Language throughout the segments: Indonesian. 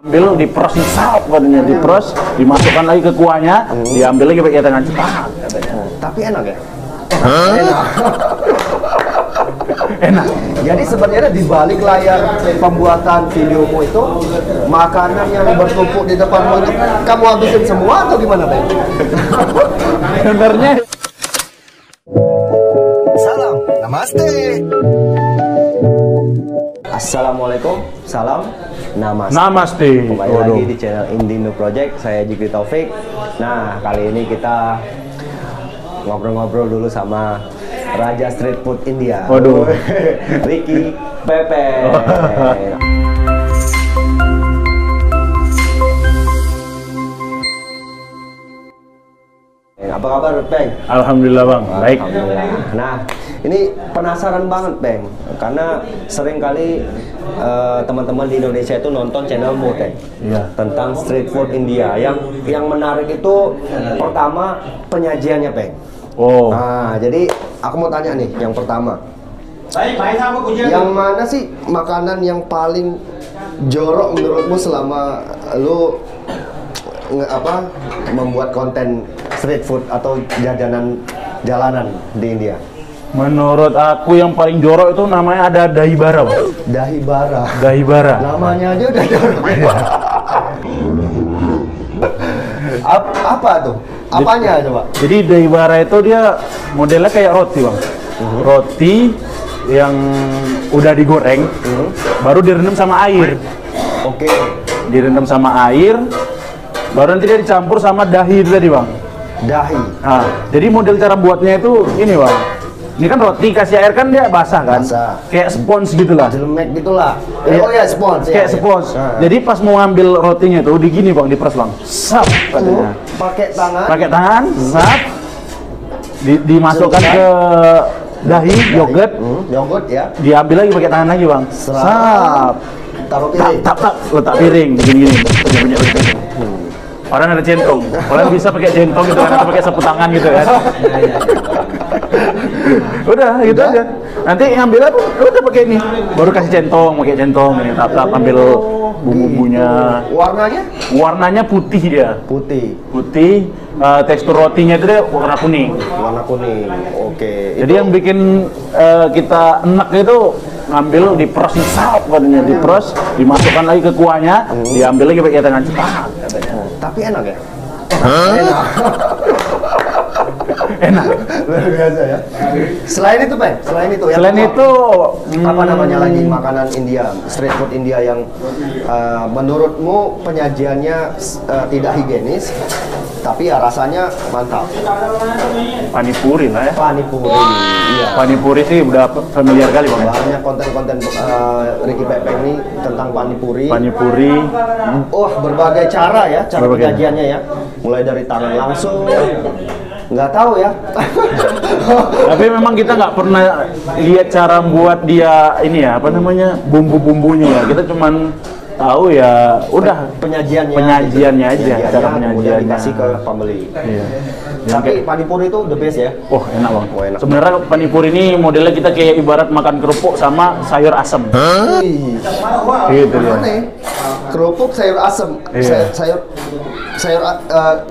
Ambil dipros katanya, dipros, dimasukkan lagi ke kuahnya, diambil lagi pakai tangan cepat katanya. Tapi enak ya? Enak. Enak. Jadi sebenarnya di balik layar pembuatan videomu itu, makanan yang bertumpuk di depanmu itu kamu habisin semua atau gimana, Bang? Sebenarnya Salam, namaste. Assalamualaikum, salam, namaste. Namaste. Kembali lagi di channel Indindo Project, saya Jikri Taufik. Nah, kali ini kita ngobrol-ngobrol dulu sama Raja Street Food India. Waduh. Ricky Pepe. Apa kabar, Peng? Alhamdulillah Bang, baik. Alhamdulillah. Nah, ini penasaran banget, Peng, karena sering kali teman-teman di Indonesia itu nonton channelmu, Peng, Iya. tentang street food India. Yang menarik itu pertama penyajiannya, Peng. Oh. Nah, jadi aku mau tanya nih, yang pertama, yang mana sih makanan yang paling jorok menurutmu selama lu membuat konten street food atau jajanan jalanan di India? Menurut aku yang paling jorok itu namanya ada dahi bara, Bang. Dahi bara. Dahi bara. Namanya aja udah jorok. Apa tuh? Apanya coba? Jadi dahi bara itu dia modelnya kayak roti, Bang. Roti yang udah digoreng, baru direndam sama air. Oke. Direndam sama air, baru nanti dia dicampur sama dahi itu tadi, Bang. Dahi. Nah, jadi model cara buatnya itu ini, Bang. Ini kan roti kasih air kan dia basah kan? Basah. Kayak spons gitulah. Jelemek gitulah. Iya. Oh ya, spons. Kayak spons. Jadi pas mau ngambil rotinya itu digini, Bang, diperes, Bang. Sap katanya. Pakai tangan. Pakai tangan, sap. Dimasukkan ke dahi, yogurt. Yogurt ya. Diambil lagi pakai tangan lagi, Bang. Sap. Taruh piring. Tap, letak piring begini-gini. Punya. Orang ada centong, orang bisa pakai centong gitu kan, atau pakai sapu tangan gitu kan. Udah gitu aja. Nanti ngambil apa? Udah pakai ini. Baru kasih centong, pakai centong ini. Tap ambil bumbu-bumbunya. Warnanya putih dia. Putih. Tekstur rotinya itu dia warna kuning. Warna kuning. Oke. Jadi yang bikin kita enak itu ngambil dipros katanya, dipros, dimasukkan lagi ke kuahnya, diambil lagi pakai tangan cepat katanya. Tapi enak ya? Enak. Enak. Luar biasa ya. Selain itu, Pak, Selain itu apa namanya lagi makanan India, street food India yang menurutmu penyajiannya tidak higienis, tapi ya rasanya mantap? Panipuri lah ya. Panipuri. Iya. Panipuri sih udah familiar kali, Bang. Banyak konten-konten Ricky Pepe ini tentang panipuri. Oh, berbagai cara ya, cara penyajiannya ya. Mulai dari tangan langsung. Nggak tahu ya. Tapi memang kita nggak pernah lihat cara buat dia ini ya, apa namanya, bumbu-bumbunya ya. Kita cuman tahu ya udah penyajiannya aja, cara penyajiannya dikasih ke pembeli. Iya. Tapi panipuri itu the best ya. Oh, enak, Bang. Oh, enak. Sebenarnya panipuri ini modelnya kita kayak ibarat makan kerupuk sama sayur asem. Gitu ya. Kerupuk sayur asem. Iya. Sayur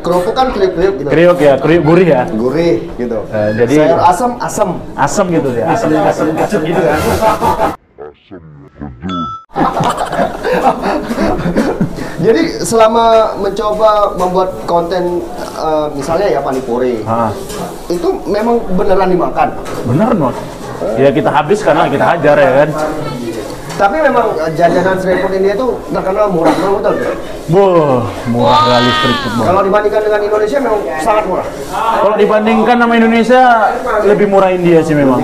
kerupuk kan kriuk-kriuk gitu. Kriuk ya, kriuk gurih ya. Gurih gitu. Jadi sayur asem. Asem gitu ya. Asem kecut gitu kan. Jadi selama mencoba membuat konten misalnya ya panipuri, itu memang beneran dimakan? Bener, Mas. Ya kita habiskan lah, kita hajar ya kan. Tapi memang jajanan street food India itu terkenal murah, betul? Murah kali street food, Bang. Kalau dibandingkan dengan Indonesia memang sangat murah. Kalau dibandingkan sama Indonesia lebih murah India sih memang.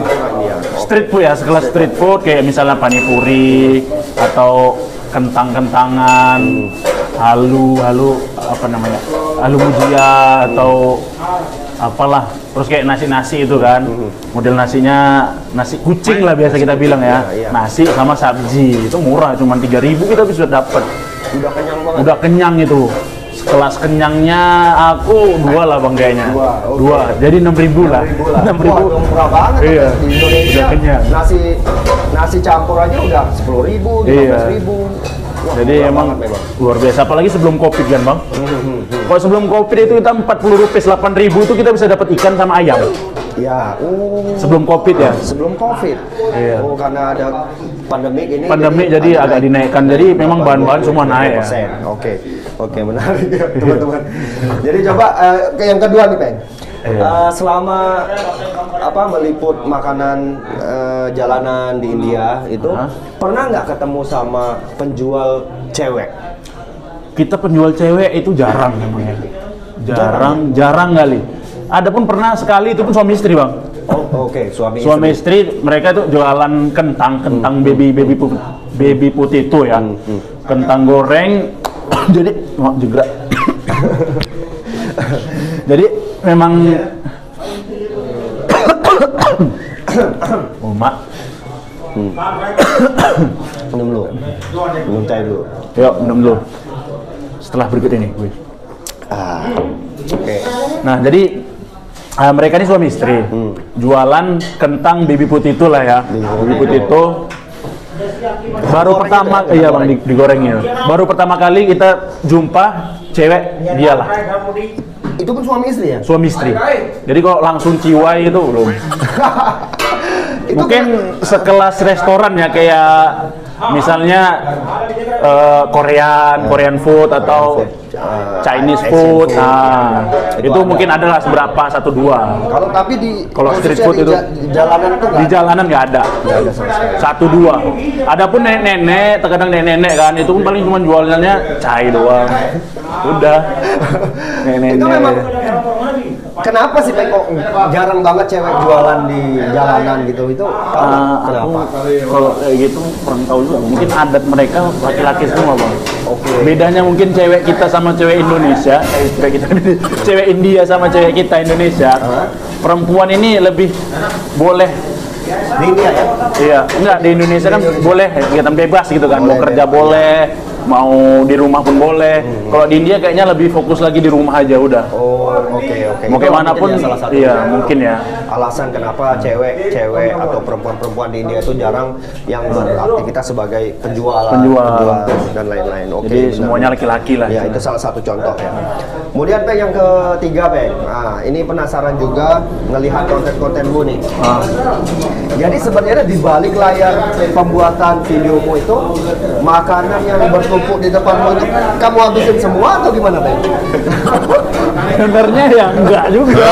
Street food ya, sekelas street food kayak misalnya panipuri atau kentang-kentangan, halu apa namanya, halu mujia atau apalah, terus kayak nasi itu kan, model nasinya nasi kucing lah biasa kita bilang ya, nasi sama sabji itu murah, cuma 3.000 kita bisa dapat. Udah kenyang banget. Udah kenyang itu. Kelas kenyangnya aku 2 lah, Bang, kayaknya. 2. Jadi 6.000 lah. 6.000. Murah banget. Iya. Di Indonesia Udah kenyang. nasi campur aja udah 10.000, 15.000. Jadi emang luar biasa, apalagi sebelum Covid kan bang. Kalau sebelum Covid itu kita 40 rupiah, 8.000 itu kita bisa dapat ikan sama ayam. Ya, sebelum Covid ya. Sebelum Covid. Iya. Oh, karena ada pandemik ini. Pandemik jadi agak dinaikkan. Jadi memang bahan-bahan semua naik ya. Oke, menarik ya teman-teman. Jadi coba ke yang kedua nih, Peng. Selama meliput makanan jalanan di India itu pernah nggak ketemu sama penjual cewek? Kita penjual cewek itu jarang memang ya. Jarang kali. Adapun pernah sekali itu pun suami istri bang. Oh, oke, suami istri mereka tuh jualan kentang baby putih itu ya. Kentang goreng. Jadi juga. Jadi memang mak minum dulu. Minum teh dulu. Yuk, minum dulu. Setelah berikut ini, gue. Oke. Nah, jadi mereka ini suami istri. Jualan kentang baby putih itu lah ya. Baby putih itu baru pertama iya bang digorengnya. Baru pertama kali kita jumpa cewek dialah. Itu pun suami istri ya? Suami istri. Jadi kalau langsung ciwai itu belum. Mungkin sekelas restoran ya, kayak misalnya Korean food atau Chinese food. Nah, itu mungkin adalah seberapa, 1-2. Kalau street food itu di jalanan nggak ada. 1-2. Adapun nenek-nenek, terkadang nenek-nenek kan, itu pun paling cuma jualannya cai doang. Udah. Nenek-nenek. Itu memang kenapa sih kok jarang banget cewek jualan di jalanan gitu? Itu kenapa? Kalau kayak gitu kurang tahu juga. Mungkin adat mereka laki-laki semua bang. Oke. Bedanya mungkin cewek kita sama cewek Indonesia, cewek India sama cewek kita Indonesia. Perempuan ini lebih boleh di India ya? Iya, enggak, di Indonesia kan boleh kegiatan bebas gitu kan. Mau kerja boleh, mau di rumah pun boleh. Kalau di India kayaknya lebih fokus lagi di rumah aja udah. Oh, oke. Mau kemana pun, iya mungkin ya. Alasan kenapa cewek atau perempuan-perempuan di India itu jarang yang beraktivitas sebagai penjual dan lain-lain. Oke. Jadi semuanya laki-laki lah. Ya, itu salah satu contoh ya. Kemudian Peng, yang ketiga Peng. Nah, ini penasaran juga ngelihat konten-konten lu nih. Jadi sebenarnya di balik layar pembuatan videomu itu, makanan yang bertumpuk di depanmu itu kamu habisin semua atau gimana, Peng? Sebenarnya ya enggak juga.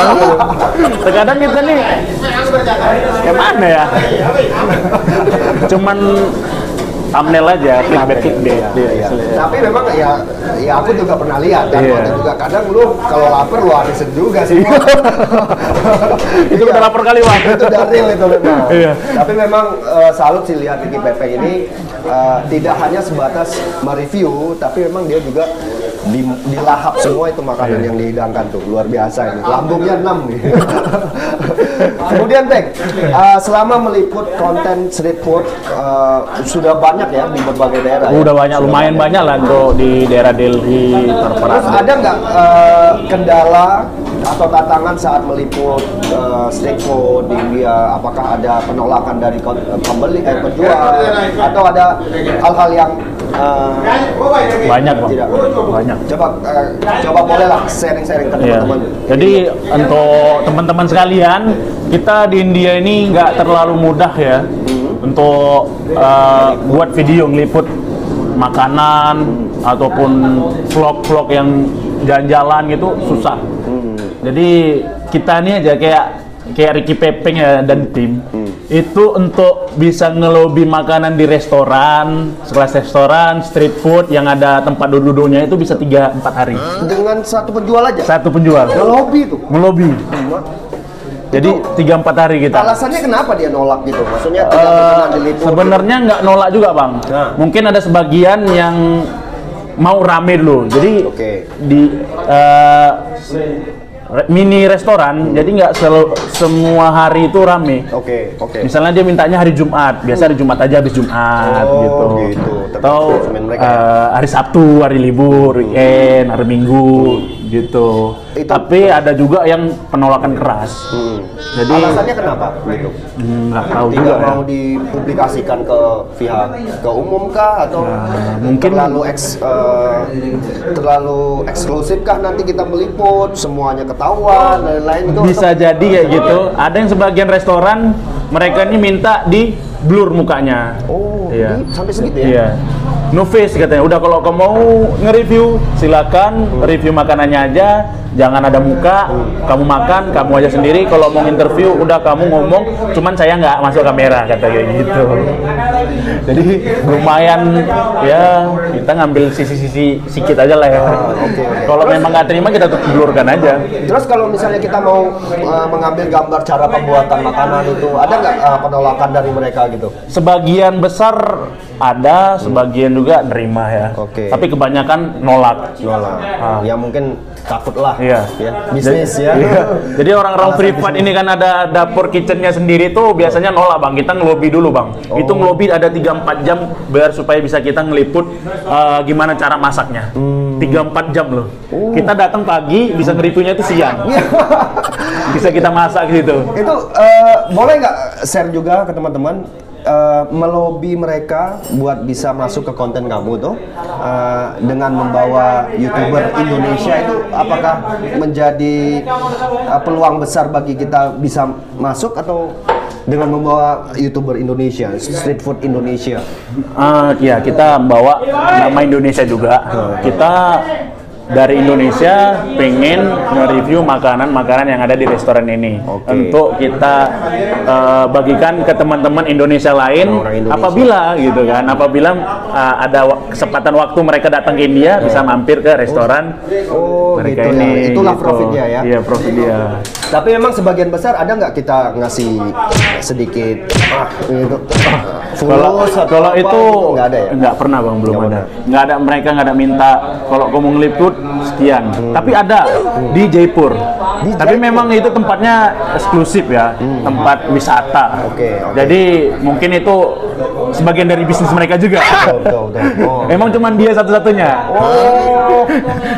Terkadang kita nih gimana ya? Cuman thumbnail aja, clickbait. Tapi memang ya aku juga pernah lihat kan, konten juga kadang lu kalau lapar lu habisin juga sih. Itu udah lapar kali bang. Itu dari itu memang. Tapi memang salut sih lihat Ricky Pepeng ini tidak hanya sebatas mereview, tapi memang dia juga dilahap semua itu makanan yang dihidangkan tuh, luar biasa ini. Lambungnya 6 nih. Kemudian Peng, selama meliput konten street food sudah banyak ya di berbagai daerah. Udah banyak, lumayan banyak lah untuk di daerah Delhi, Terus ada nggak kendala atau tantangan saat meliput street food di India? Apakah ada penolakan dari pembeli, penjual, atau ada hal-hal yang banyak bang? Banyak. Coba bolehlah sharing-sharing ke teman-teman. Jadi untuk teman-teman sekalian, kita di India ini nggak terlalu mudah ya untuk buat video ngeliput makanan ataupun vlog-vlog yang jalan-jalan gitu susah. Jadi kita ini aja kayak Ricky Pepeng ya dan tim itu untuk bisa ngelobi makanan di restoran, sekelas restoran, street food yang ada tempat duduknya itu bisa 3-4 hari. Dengan satu penjual aja? Satu penjual. Ngelobi tuh? Ngelobi. Jadi 3-4 hari kita. Alasannya kenapa dia nolak gitu? Maksudnya tidak pernah diliput? Sebenarnya nggak nolak juga bang. Mungkin ada sebagian yang mau rame dulu. Jadi di mini restoran, jadi nggak semua hari itu rame. Misalnya dia mintanya hari Jumat, biasa hari Jumat aja habis Jumat gitu. Atau hari Sabtu, hari libur, weekend, hari Minggu gitu. Tapi ada juga yang penolakan keras. Jadi alasannya kenapa gitu? nggak tahu Tidak juga ya. mau dipublikasikan ke pihak ke umum kah atau mungkin terlalu eksklusif kah nanti kita meliput semuanya ketahuan dan lain-lain itu bisa jadi kayak gitu. Ada yang sebagian restoran mereka ini minta di blur mukanya. Oh, Iya. sampai segitu ya? Iya. No face katanya. Udah kalau kamu mau nge-review silakan review makanannya aja, jangan ada muka. Kamu makan, kamu aja sendiri. Kalau mau interview udah kamu ngomong, cuman saya nggak masuk kamera katanya gitu. Jadi lumayan ya kita ngambil sisi-sisi sedikit aja lah ya. Oke. Kalau memang nggak terima kita tutup blurkan aja. Terus kalau misalnya kita mau mengambil gambar cara pembuatan makanan itu, ada nggak penolakan dari mereka gitu? Sebagian besar ada, sebagian juga nerima ya. Oke. Tapi kebanyakan nolak. Ya mungkin takut lah. Iya. Ya, bisnis ya. Iya. Jadi orang-orang Alasan privat bisnis. ini kan ada dapur kitchennya sendiri tuh biasanya nolak bang. Kita ngelobi dulu bang. Itu ngelobi ada 3-4 jam biar supaya bisa kita ngeliput gimana cara masaknya. 3-4 jam loh. Kita datang pagi bisa nge-reviewnya itu siang. Bisa kita masak gitu. Itu boleh nggak share juga ke teman-teman melobi mereka buat bisa masuk ke konten kamu tuh dengan membawa YouTuber Indonesia itu apakah menjadi peluang besar bagi kita bisa masuk atau dengan membawa YouTuber Indonesia, street food Indonesia? Ya kita bawa nama Indonesia juga. Kita dari Indonesia pengen nge-review makanan-makanan yang ada di restoran ini. Untuk kita bagikan ke teman-teman Indonesia lain. Orang Indonesia. Apabila ada kesempatan waktu mereka datang ke India bisa mampir ke restoran mereka gitu ini. ya. Itulah gitu. profitnya ya. Iya, profit dia. Tapi memang sebagian besar ada nggak kita ngasih sedikit fulus atau Kalau apa itu gitu? Nggak ada ya? nggak pernah bang, belum Nggak ada. Nggak ada, mereka nggak ada minta kalau kamu ngeliput sekian. Tapi ada di Jaipur. Tapi memang itu tempatnya eksklusif ya, tempat wisata. Oke. Jadi mungkin itu sebagian dari bisnis mereka juga. Betul. Oh. Emang cuman dia satu-satunya.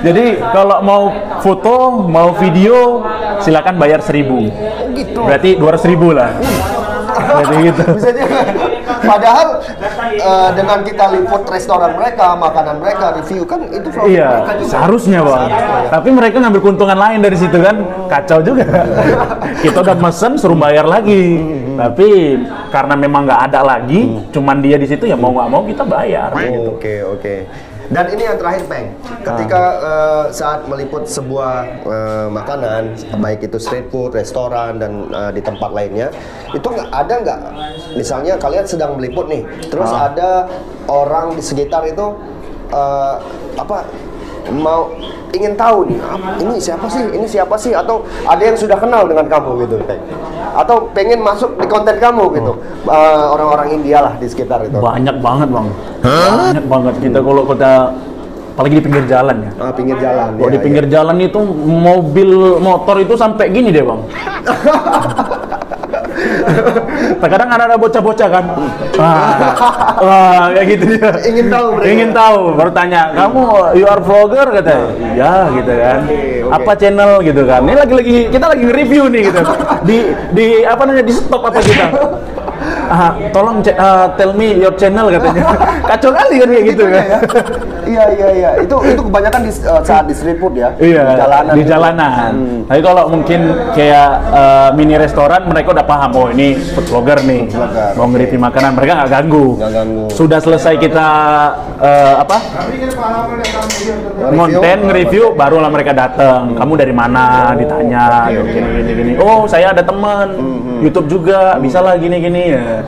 Jadi kalau mau foto, mau video, silakan bayar 1.000. Gitu. Berarti 200.000 lah. Berarti gitu. Bisa juga. Padahal dengan kita liput restoran mereka, makanan mereka, review kan itu profit Iya, mereka juga. seharusnya bang. Seharusnya, ya. Tapi mereka ngambil keuntungan lain dari situ kan, kacau juga. Kita udah mesen, suruh bayar lagi. Tapi karena memang nggak ada lagi, cuman dia di situ ya mau nggak mau kita bayar. Gitu. Oke. Dan ini yang terakhir, Peng. Ketika saat meliput sebuah makanan, baik itu street food, restoran, dan di tempat lainnya, itu ada nggak, misalnya kalian sedang meliput nih, terus ada orang di sekitar itu mau ingin tahu nih, ini siapa sih, atau ada yang sudah kenal dengan kamu gitu, Peng, atau pengen masuk di konten kamu gitu, orang-orang India lah di sekitar itu. Banyak banget bang. Banyak banget kita kalau apalagi di pinggir jalan ya. Pinggir jalan. Kalau di pinggir jalan itu mobil motor itu sampai gini deh bang. Terkadang ada bocah-bocah kan. Wah, kayak gitu dia. Ingin tahu mereka. Ingin tahu, baru tanya, "Kamu you are vlogger?" katanya. "Iya," gitu kan. Oke. "Apa channel?" gitu kan. Ini kita lagi nge-review nih gitu. Di apa namanya? Di stop apa kita? Tolong tell me your channel katanya. Kacau kali kan kayak gitu kan. Iya. Itu kebanyakan saat di street food ya. Iya, di gitu. jalanan. Tapi kalau mungkin kayak mini restoran, mereka udah paham, oh ini food vlogger nih, Vlogger, mau nge-review makanan, mereka nggak ganggu. Nggak ganggu. Sudah selesai kita konten nge-review, barulah mereka datang. Kamu dari mana? Ditanya, gini. Oh, saya ada teman YouTube juga, bisa lah gini ya.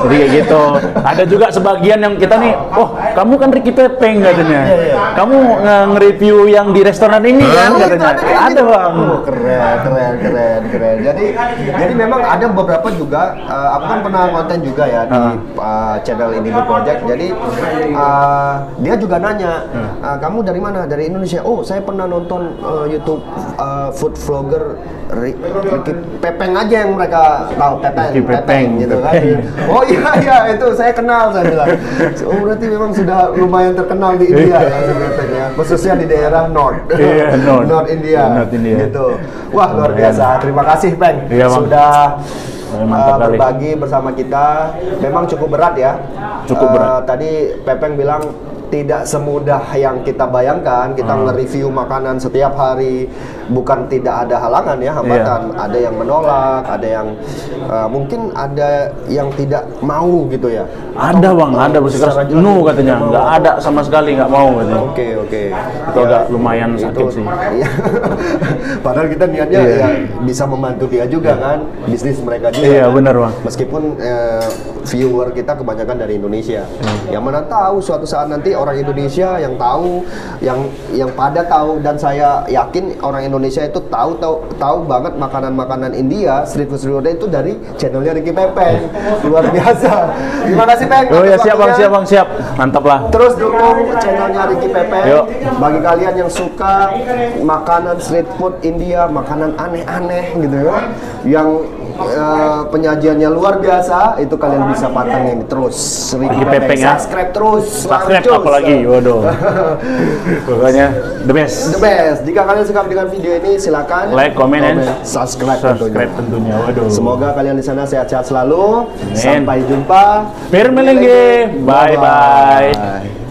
Jadi kayak gitu. Ada juga sebagian yang kita nih, oh kamu kan Ricky Pepeng katanya. Kamu nge-review yang di restoran ini kan katanya. Ada bang. Keren. Jadi memang ada beberapa juga. Aku kan pernah konten juga ya di channel ini The Project. Jadi dia juga nanya, kamu dari mana? Dari Indonesia. Oh, saya pernah nonton YouTube food vlogger Ricky Pepeng aja yang mereka tahu, Pepeng gitu kan. Oh iya itu saya kenal, saya bilang. Oh, berarti memang sudah lumayan terkenal di India ya si Pepeng ya, khususnya di daerah North. Iya, North India. North India. Gitu. Wah, luar biasa. Terima kasih, Peng. Iya, Bang. Sudah Mantap kali. berbagi bersama kita. Memang cukup berat ya. Cukup berat. Tadi Pepeng bilang tidak semudah yang kita bayangkan. Kita nge-review makanan setiap hari, bukan tidak ada halangan ya, hambatan. Ada yang menolak, ada yang mungkin ada yang tidak mau gitu ya. Ada bang, ada bersikeras no katanya, nggak ada sama sekali, nggak mau katanya. Oke. Itu agak lumayan sakit sih. Iya. Padahal kita niatnya ya bisa membantu dia juga kan, bisnis mereka juga. Iya, kan? benar, Bang. Meskipun viewer kita kebanyakan dari Indonesia. Yang mana tahu suatu saat nanti orang Indonesia yang tahu, yang pada tahu, dan saya yakin orang Indonesia itu tahu banget makanan-makanan India, street food itu dari channelnya Ricky Pepeng. Luar biasa. Terima kasih, Peng. Oh ya, atas siap bang, waktunya. siap bang, siap. Mantap lah. Terus dukung channelnya Ricky Pepeng. Yuk. Bagi kalian yang suka makanan street food India, makanan aneh-aneh gitu ya, yang penyajiannya luar biasa, itu kalian bisa pantengin terus Ricky Pepeng ya. Subscribe terus. Subscribe Lancus. apalagi, waduh. Pokoknya the best. The best. Jika kalian suka dengan video ini, silakan Like, comment, and subscribe tentunya. Waduh. Semoga kalian di sana sehat-sehat selalu. Amin. Sampai jumpa. Permelengge. Bye bye.